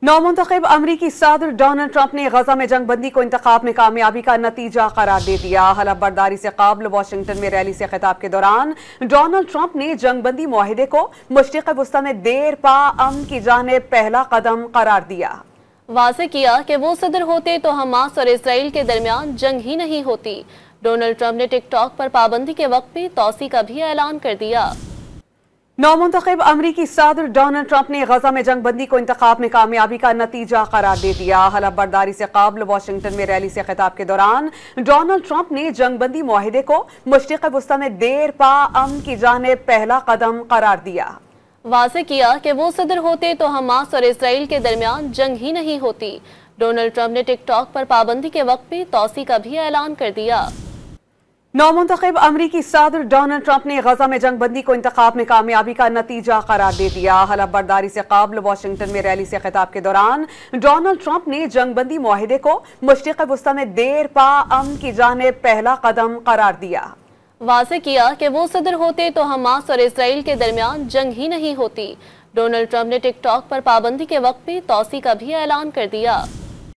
नौमुंतखब अमरीकी सदर Donald Trump ने गजा में जंग बंदी को इंतखाब में कामयाबी का नतीजा करार दे दिया। हलफ बर्दारी से कबल वाशिंगटन में रैली से खिताब के दौरान डोनाल्ड ट्रंप ने जंग बंदी मुआहिदे को मशरिक़ वस्ता में देर पा अमन की जानिब पहला कदम करार दिया। वाज़ेह किया कि वो सदर होते तो हमास और इसराइल के दरमियान जंग ही नहीं होती। डोनाल्ड ट्रंप ने टिकटॉक पर पाबंदी के वक्त भी तौसी का भी ऐलान कर दिया। नौमुंतखब अमरीकी सदर डोनाल्ड ट्रंप ने गजा में जंग बंदी को इंतखाब में कामयाबी का नतीजा करार दे दिया। हलफ बर्दारी से कबल वाशिंगटन में रैली से खिताब के दौरान डोनाल्ड ट्रंप ने जंग बंदी मुआहिदे को मशरिक़ वस्ता में देर पा अमन की जानिब पहला कदम करार दिया। वाज़ेह किया कि वो सदर होते तो हमास और इसराइल के दरमियान जंग ही नहीं होती। डोनाल्ड ट्रंप ने टिकटॉक पर पाबंदी के वक्त भी तौसी का भी ऐलान कर दिया। नौमुंतखब अमरीकी सदर डोनाल्ड ट्रंप ने गजा में जंग बंदी को इंतखाब में कामयाबी का नतीजा करार दे दिया। हलफ बर्दारी से कबल वाशिंगटन में रैली से खिताब के दौरान डोनाल्ड ट्रंप ने जंग बंदी मुआहिदे को मशरिक़ वस्ता में देर पा अमन की जानिब पहला कदम करार दिया। वाज़ेह किया कि वो सदर होते तो हमास और इसराइल के दरमियान जंग ही नहीं होती। डोनाल्ड ट्रंप ने टिकटॉक पर पाबंदी के वक्त भी तौसी का भी ऐलान कर दिया।